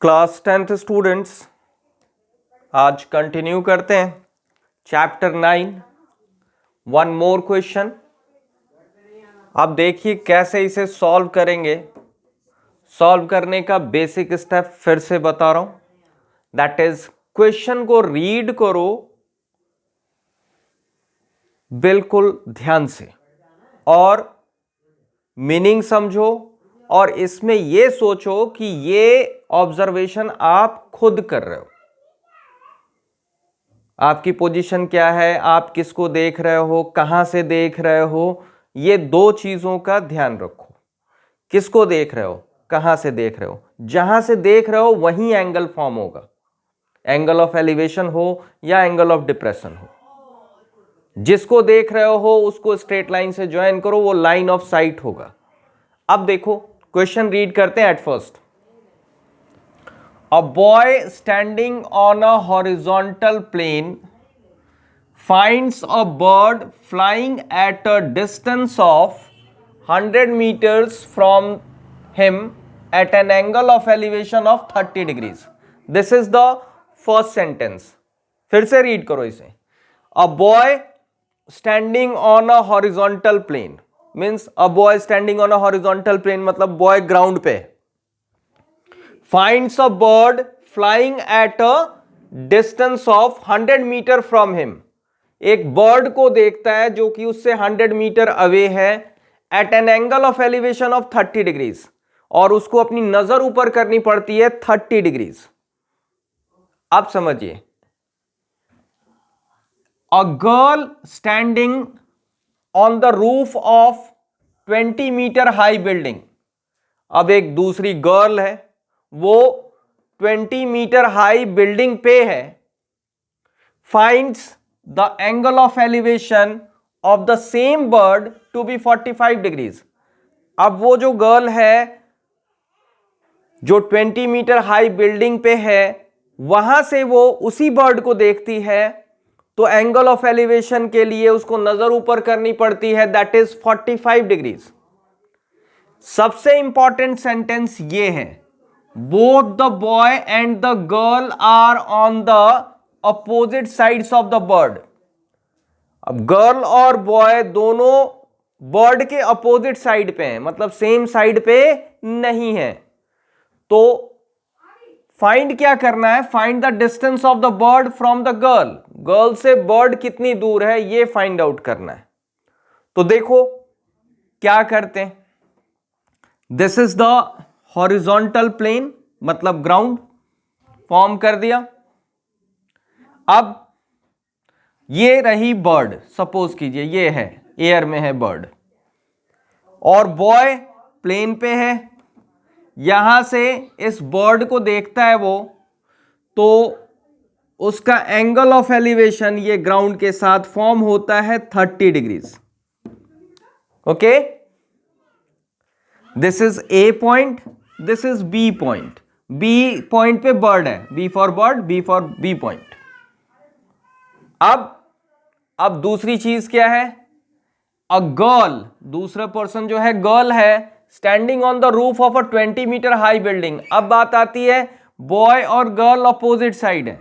Class 10th students, आज continue करते हैं चैप्टर 9। One more question. अब देखिए कैसे इसे सॉल्व करेंगे। सॉल्व करने का बेसिक स्टेप फिर से बता रहा हूं, दैट इज क्वेश्चन को रीड करो बिल्कुल ध्यान से और मीनिंग समझो, और इसमें यह सोचो कि ये ऑब्जर्वेशन आप खुद कर रहे हो। आपकी पोजीशन क्या है, आप किसको देख रहे हो, कहां से देख रहे हो, ये दो चीजों का ध्यान रखो। किसको देख रहे हो, कहां से देख रहे हो। जहां से देख रहे हो वहीं एंगल फॉर्म होगा, एंगल ऑफ एलिवेशन हो या एंगल ऑफ डिप्रेशन हो। जिसको देख रहे हो उसको स्ट्रेट लाइन से ज्वाइन करो, वो लाइन ऑफ साइट होगा। अब देखो क्वेश्चन रीड करते हैं। At first, a boy standing on a horizontal plane finds a bird flying at a distance of 100 meters from him at an angle of elevation of 30 degrees. This is the first sentence. फिर से read करो इसे। A boy standing on a horizontal plane means a boy standing on a horizontal plane मतलब boy ground पे। finds a bird flying at a distance of 100 metre from him। एक bird को देखता है जो कि उससे 100 मीटर अवे है, at an angle of elevation of 30 degrees, और उसको अपनी नजर ऊपर करनी पड़ती है 30 डिग्रीज। अब समझिए, a girl standing on the roof of 20 metre high building. अब एक दूसरी गर्ल है, वो 20 मीटर हाई बिल्डिंग पे है। Finds the angle of elevation of the same bird to be 45 degrees. अब वो जो गर्ल है जो 20 मीटर हाई बिल्डिंग पे है, वहां से वो उसी बर्ड को देखती है, तो एंगल ऑफ एलिवेशन के लिए उसको नजर ऊपर करनी पड़ती है, दैट इज 45 डिग्रीज। सबसे इंपॉर्टेंट सेंटेंस ये है, both the boy and the girl are on the opposite sides of the bird। अब गर्ल और बॉय दोनों बर्ड के अपोजिट साइड पे हैं, मतलब सेम साइड पे नहीं है। तो फाइंड क्या करना है, find the distance of the bird from the girl. Girl से बर्ड कितनी दूर है ये फाइंड आउट करना है। तो देखो क्या करते हैं, this is the horizontal plane मतलब ग्राउंड फॉर्म कर दिया। अब ये रही बर्ड, सपोज कीजिए ये है एयर में है बर्ड, और बॉय प्लेन पे है। यहां से इस बर्ड को देखता है वो, तो उसका एंगल ऑफ एलिवेशन ये ग्राउंड के साथ फॉर्म होता है 30 degrees. Okay, this is A point, this is B point. B point पे बर्ड है, B for bird, B for B point. अब दूसरी चीज क्या है, अ गर्ल, दूसरा पर्सन जो है गर्ल है, standing on the roof of a 20 metre high building. अब बात आती है बॉय और गर्ल अपोजिट साइड है,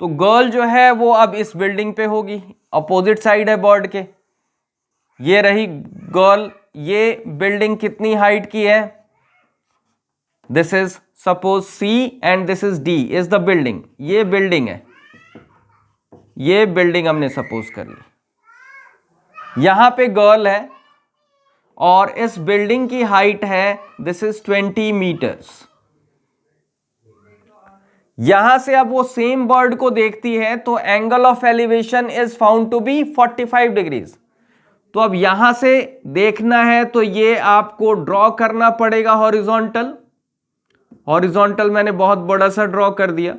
तो गर्ल जो है वो अब इस बिल्डिंग पे होगी, अपोजिट साइड है बर्ड के। ये रही गर्ल, ये बिल्डिंग कितनी हाइट की है, this is suppose C and this is D is the building. ये बिल्डिंग है, ये बिल्डिंग हमने सपोज कर ली। यहां पे गर्ल है और इस बिल्डिंग की हाइट है दिस इज 20 मीटर्स। यहां से अब वो सेम बर्ड को देखती है, तो angle of elevation is found to be 45 degrees. तो अब यहां से देखना है तो ये आपको ड्रॉ करना पड़ेगा हॉरिजॉन्टल। हॉरिजॉन्टल मैंने बहुत बड़ा सा ड्रॉ कर दिया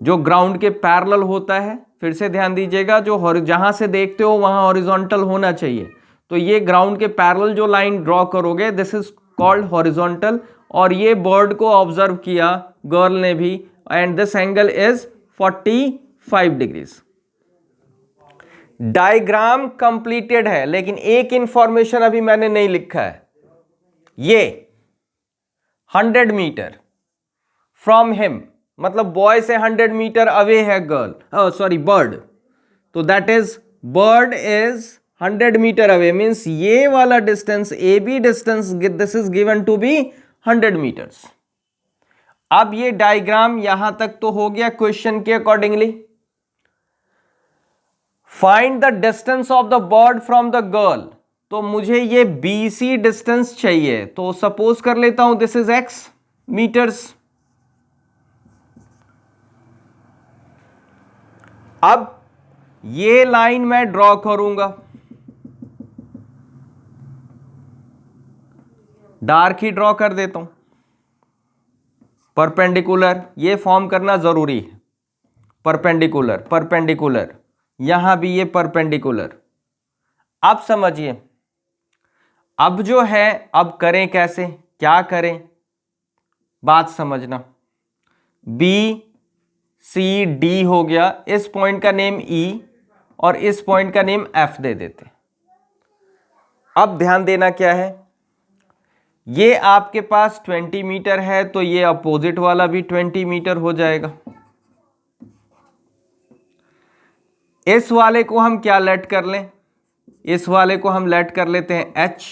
जो ग्राउंड के पैरेलल होता है। फिर से ध्यान दीजिएगा, जो जहां से देखते हो वहां हॉरिजॉन्टल होना चाहिए। तो ये ग्राउंड के पैरेलल जो लाइन ड्रॉ करोगे, दिस इज कॉल्ड हॉरिजॉन्टल। और ये बर्ड को ऑब्जर्व किया गर्ल ने भी, and this angle is 45 degrees. Diagram completed है, लेकिन एक इंफॉर्मेशन अभी मैंने नहीं लिखा है। ये 100 मीटर फ्रॉम हिम, मतलब बॉय से 100 मीटर अवे है गर्ल, सॉरी बर्ड, तो that is bird is 100 metre away, means ये वाला distance A B distance this is given to be 100 metres. अब ये डायग्राम यहां तक तो हो गया क्वेश्चन के accordingly. Find the distance of the bird from the girl, तो मुझे ये BC डिस्टेंस चाहिए, तो सपोज कर लेता हूं दिस इज x मीटर्स। अब ये लाइन मैं ड्रॉ करूंगा, डार्क ही ड्रॉ कर देता हूं, परपेंडिकुलर, ये फॉर्म करना जरूरी है, परपेंडिकुलर परपेंडिकुलर, यहां भी ये परपेंडिकुलर। अब समझिए, अब जो है, अब करें कैसे, क्या करें, बात समझना। BCD हो गया, इस पॉइंट का नेम E और इस पॉइंट का नेम F दे देते। अब ध्यान देना क्या है, ये आपके पास 20 मीटर है, तो ये अपोजिट वाला भी 20 मीटर हो जाएगा। इस वाले को हम क्या लेट कर लें, इस वाले को हम लेट कर लेते हैं H।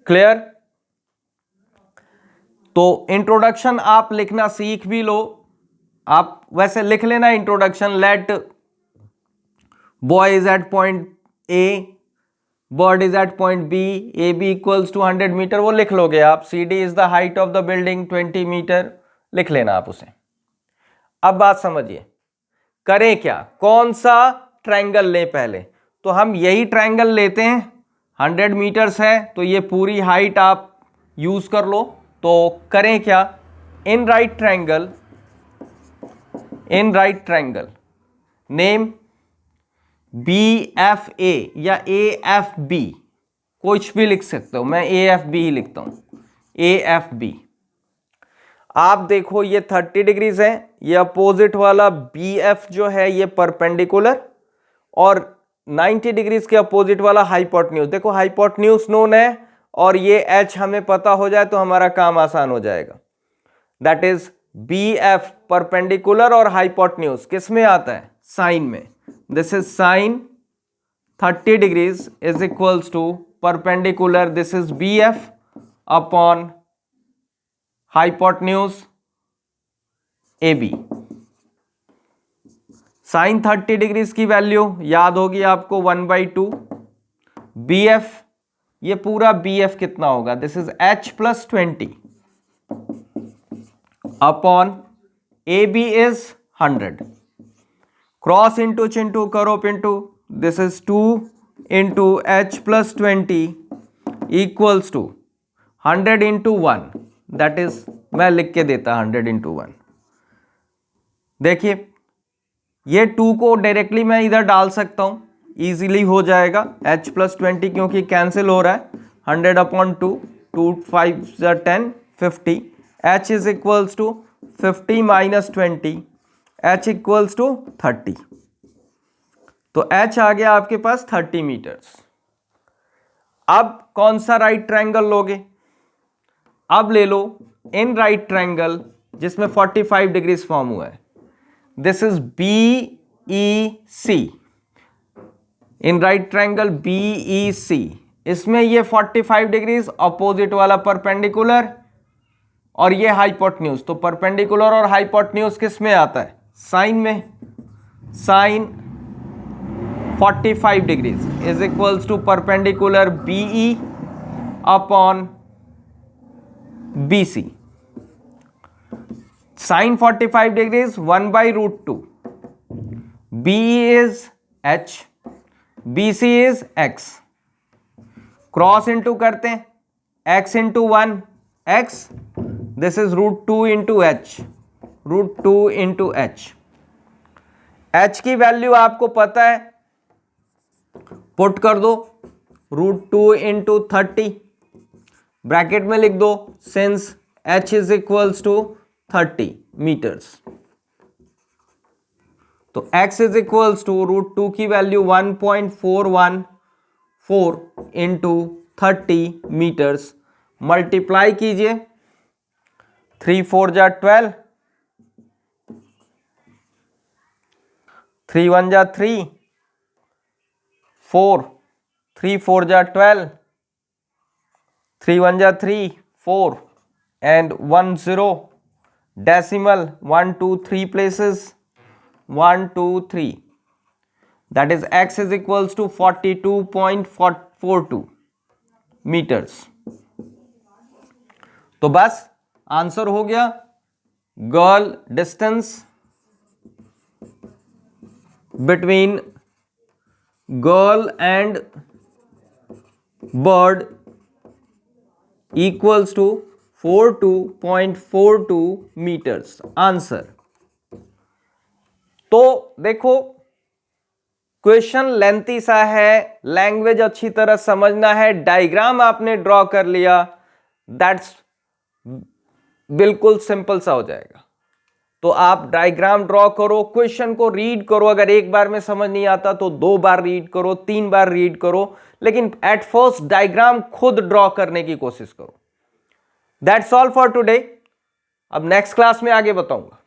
क्लियर? तो इंट्रोडक्शन आप लिखना सीख भी लो, आप वैसे लिख लेना introduction, let boy is at point A, bird is at point B, A B equals to 100 metre, वो लिख लोगे आप। CD is the height of the building 20 metre, लिख लेना आप उसे। अब बात समझिए, करें क्या, कौन सा ट्रायंगल लें पहले, तो हम यही ट्रायंगल लेते हैं, 100 मीटर्स है, तो ये पूरी हाइट आप यूज कर लो। तो करें क्या, in right triangle, in right triangle name BFA या AFB, कुछ भी लिख सकते हो, मैं AFB ही लिखता हूं, AFB। आप देखो ये 30 डिग्रीज है, ये अपोजिट वाला BF जो है ये परपेंडिकुलर, और 90 डिग्रीज के अपोजिट वाला हाइपोटेन्यूज। देखो हाइपोटेन्यूज नोन है, और ये H हमें पता हो जाए तो हमारा काम आसान हो जाएगा। दैट इज BF परपेंडिकुलर और हाइपोटेन्यूज किस में आता है, साइन में। This is sine 30 degrees is equals to perpendicular, this is BF upon hypotenuse AB। Sine 30 degrees की वैल्यू याद होगी आपको 1/2। BF, ये पूरा BF कितना होगा, this is H plus 20 upon AB is 100। Cross into Chintu करो Pintu, this is 2 into H plus 20 equals to 100 into 1, that is, मैं लिख के देता 100 इंटू 1। देखिए ये 2 को डायरेक्टली मैं इधर डाल सकता हूं, इजीली हो जाएगा। H प्लस 20 क्योंकि कैंसिल हो रहा है, 100 upon 2, 2 5 10 50, H is equals to 50 minus 20, H equals to 30। तो H आ गया आपके पास 30 मीटर्स। अब कौन सा राइट ट्रायंगल लोगे, अब ले लो इन राइट ट्रायंगल जिसमें 45 डिग्रीज फॉर्म हुआ है, this is BEC, in right triangle BEC, इसमें ये 45 डिग्रीज अपोजिट वाला परपेंडिकुलर और ये हाइपोटेन्यूज। तो परपेंडिकुलर और हाइपोटेन्यूज किस में आता है, साइन में। Sine 45 degrees is equals to perpendicular BE upon BC। Sine 45 degrees 1/√2, BE is H, BC is X। Cross into करते हैं, X into 1 X, this is √2 into H, √2 into H। H की value आपको पता है, put कर दो, √2 into 30, bracket में लिख दो, since H is equals to 30 metres. तो X इज इक्वल्स टू √2 की वैल्यू 1.414 इंटू 30 मीटर्स, मल्टीप्लाई कीजिए 3 4 जा 12, 3 1 जा 3, 4, 3 4 जा 12, 3 1 जा 3, 4 and 1 0, decimal 1 2 3 places, 1 2 3, that is x is equals to 42.42 meters. तो बस आंसर हो गया, girl distance between girl and bird equals to 42.42 metres, answer. तो देखो क्वेश्चन लेंथी सा है, लैंग्वेज अच्छी तरह समझना है, डायग्राम आपने ड्रॉ कर लिया, दैट्स बिल्कुल सिंपल सा हो जाएगा. तो आप डायग्राम ड्रॉ करो, क्वेश्चन को रीड करो, अगर एक बार में समझ नहीं आता तो 2 बार रीड करो, 3 बार रीड करो, लेकिन एट फर्स्ट डायग्राम खुद ड्रॉ करने की कोशिश करो. That's all for today. अब नेक्स्ट क्लास में आगे बताऊंगा.